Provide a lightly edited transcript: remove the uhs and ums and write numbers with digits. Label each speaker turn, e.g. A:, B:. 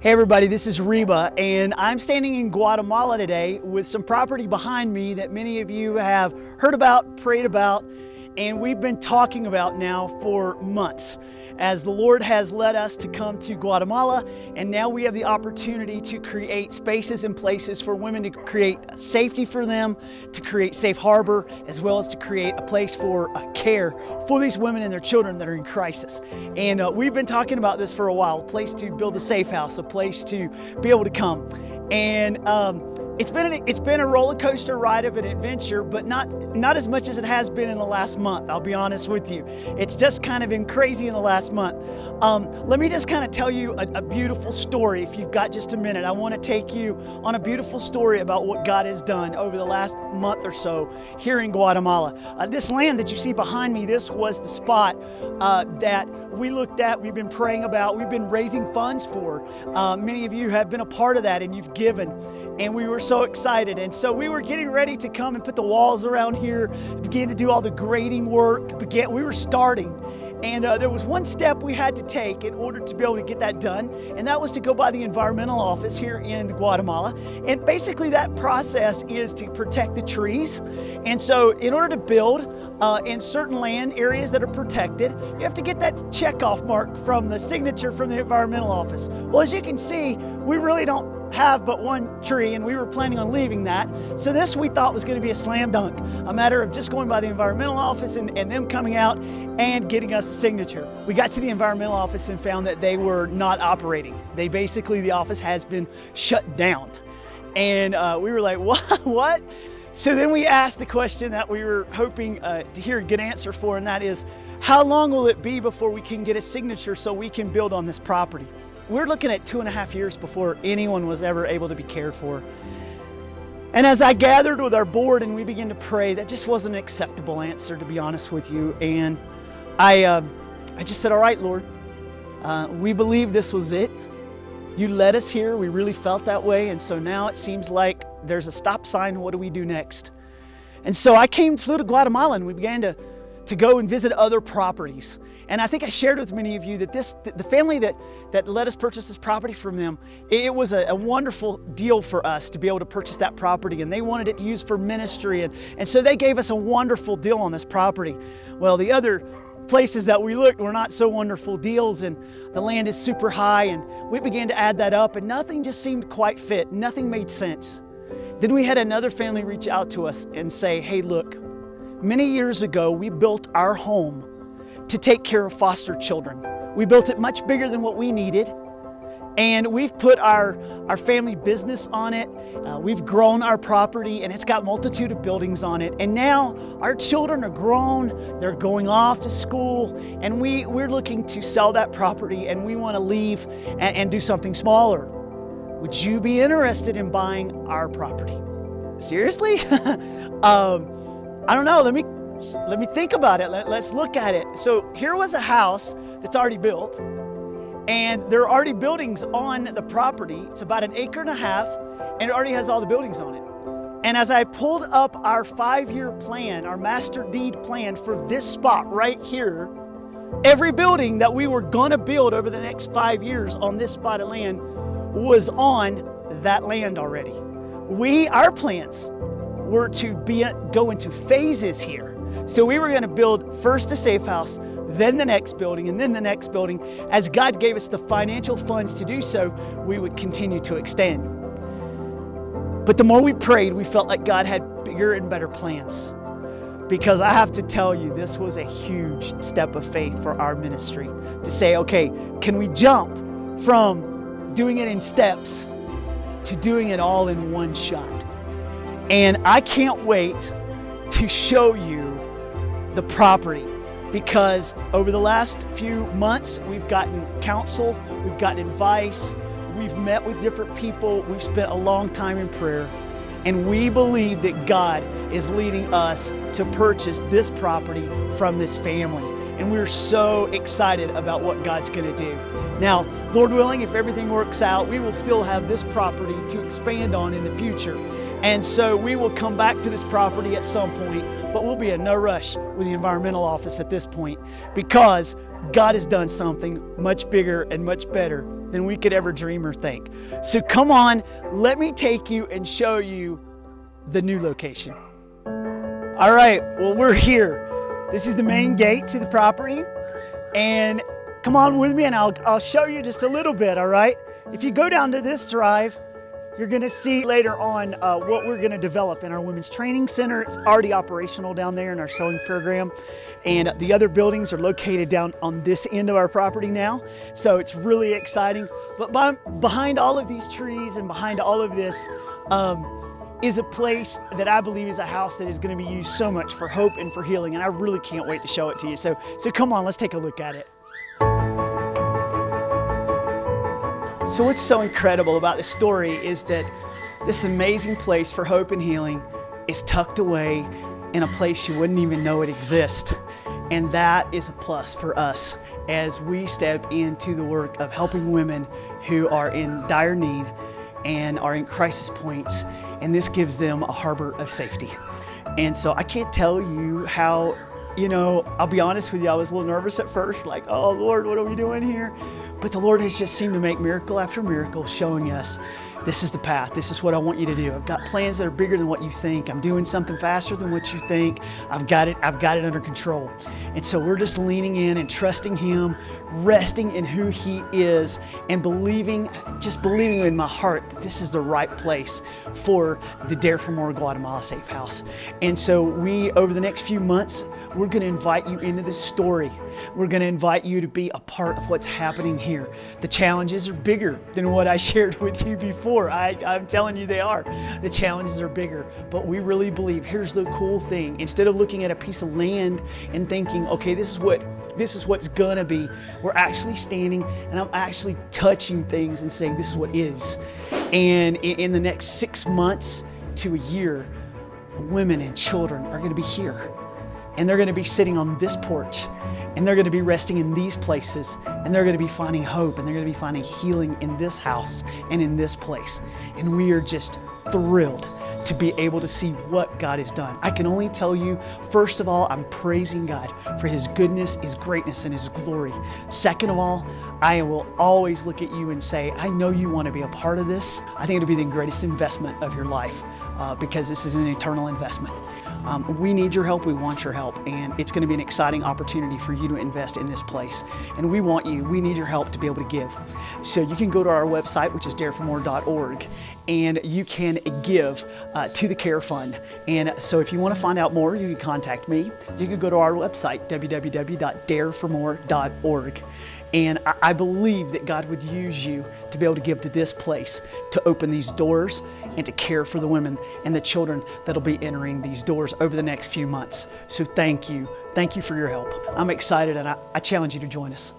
A: Hey everybody, this is Reba, and I'm standing in Guatemala today with some property behind me that many of you have heard about, prayed about, and we've been talking about now for months as the Lord has led us to come to Guatemala, and now we have the opportunity to create spaces and places for women to create safety for them, to create safe harbor, as well as to create a place for care for these women and their children that are in crisis. And we've been talking about this for a while, a place to build a safe house, a place to be able to come. And it's been a roller coaster ride of an adventure, but not as much as it has been in the last month. I'll be honest with you. It's just kind of been crazy in the last month. Let me just kind of tell you a beautiful story. If you've got just a minute, I want to take you on a beautiful story about what God has done over the last month or so here in Guatemala. This land that you see behind me, this was the spot that we looked at, we've been praying about, we've been raising funds for. Many of you have been a part of that and you've given. And we were so excited. And so we were getting ready to come and put the walls around here, begin to do all the grading work. We were starting. And there was one step we had to take in order to be able to get that done, and that was to go by the environmental office here in Guatemala. And basically that process is to protect the trees. And so in order to build in certain land areas that are protected, you have to get that checkoff mark from the signature from the environmental office. Well, as you can see, we really don't have but one tree, and we were planning on leaving that. So this we thought was going to be a slam dunk, a matter of just going by the environmental office and them coming out and getting us a signature. We got to the environmental office and found that they were not operating. The office has been shut down. And we were like, what? So then we asked the question that we were hoping to hear a good answer for, and that is, how long will it be before we can get a signature so we can build on this property? We're looking at 2.5 years before anyone was ever able to be cared for. And as I gathered with our board and we began to pray, that just wasn't an acceptable answer, to be honest with you. And I just said, all right, Lord, we believe this was it. You led us here. We really felt that way. And so now it seems like there's a stop sign. What do we do next? And so I flew to Guatemala, and we began to go and visit other properties. And I think I shared with many of you that the family that let us purchase this property from them, it was a wonderful deal for us to be able to purchase that property, and they wanted it to use for ministry, and so they gave us a wonderful deal on this property. Well, the other places that we looked were not so wonderful deals, and the land is super high, and we began to add that up, and nothing just seemed quite fit. Nothing made sense. Then we had another family reach out to us and say, hey, look, many years ago, we built our home to take care of foster children. We built it much bigger than what we needed, and we've put our family business on it. We've grown our property, and it's got a multitude of buildings on it. And now our children are grown, they're going off to school, and we're looking to sell that property, and we want to leave and do something smaller. Would you be interested in buying our property? Seriously? I don't know. Let me think about it. Let's look at it. So here was a house that's already built, and there are already buildings on the property. It's about 1.5 acres, and it already has all the buildings on it. And as I pulled up our 5-year plan, our master deed plan for this spot right here, every building that we were going to build over the next 5 years on this spot of land was on that land already. Our plans were to go into phases here. So we were going to build first a safe house, then the next building, and then the next building. As God gave us the financial funds to do so, we would continue to extend. But the more we prayed, we felt like God had bigger and better plans. Because I have to tell you, this was a huge step of faith for our ministry to say, okay, can we jump from doing it in steps to doing it all in one shot? And I can't wait to show you the property, because over the last few months we've gotten counsel, we've gotten advice, we've met with different people, we've spent a long time in prayer, and we believe that God is leading us to purchase this property from this family. And we're so excited about what God's going to do. Now, Lord willing, if everything works out, we will still have this property to expand on in the future. And so we will come back to this property at some point, but we'll be in no rush with the environmental office at this point, because God has done something much bigger and much better than we could ever dream or think. So come on, let me take you and show you the new location. All right, well, we're here. This is the main gate to the property, and come on with me and I'll show you just a little bit, all right? If you go down to this drive, you're gonna see later on what we're gonna develop in our women's training center. It's already operational down there in our sewing program. And the other buildings are located down on this end of our property now. So it's really exciting. But behind all of these trees and behind all of this is a place that I believe is a house that is gonna be used so much for hope and for healing. And I really can't wait to show it to you. So come on, let's take a look at it. So what's so incredible about this story is that this amazing place for hope and healing is tucked away in a place you wouldn't even know it exists. And that is a plus for us as we step into the work of helping women who are in dire need and are in crisis points. And this gives them a harbor of safety. And so I can't tell you how, I'll be honest with you, I was a little nervous at first, like, oh Lord, what are we doing here? But the Lord has just seemed to make miracle after miracle, showing us this is the path. This is what I want you to do. I've got plans that are bigger than what you think. I'm doing something faster than what you think. I've got it under control. And so we're just leaning in and trusting Him, resting in who He is, and believing in my heart that this is the right place for the Dare for More Guatemala Safe House. And so over the next few months, we're going to invite you into this story. We're going to invite you to be a part of what's happening here. The challenges are bigger than what I shared with you before. I'm telling you they are. The challenges are bigger, but we really believe, here's the cool thing. Instead of looking at a piece of land and thinking, okay, this is what's gonna be, we're actually standing and I'm actually touching things and saying, this is what is. And in the next 6 months to a year, women and children are gonna be here. And they're going to be sitting on this porch, and they're going to be resting in these places, and they're going to be finding hope, and they're going to be finding healing in this house and in this place. And we are just thrilled to be able to see what God has done. I can only tell you, first of all, I'm praising God for His goodness, His greatness, and His glory. Second of all, I will always look at you and say, I know you want to be a part of this. I think it'll be the greatest investment of your life because this is an eternal investment. We need your help, we want your help, and it's going to be an exciting opportunity for you to invest in this place. And we need your help to be able to give. So you can go to our website, which is dareformore.org, and you can give to the Care Fund. And so if you want to find out more, you can contact me. You can go to our website, www.dareformore.org. And I believe that God would use you to be able to give to this place, to open these doors and to care for the women and the children that'll be entering these doors over the next few months. So thank you. Thank you for your help. I'm excited, and I challenge you to join us.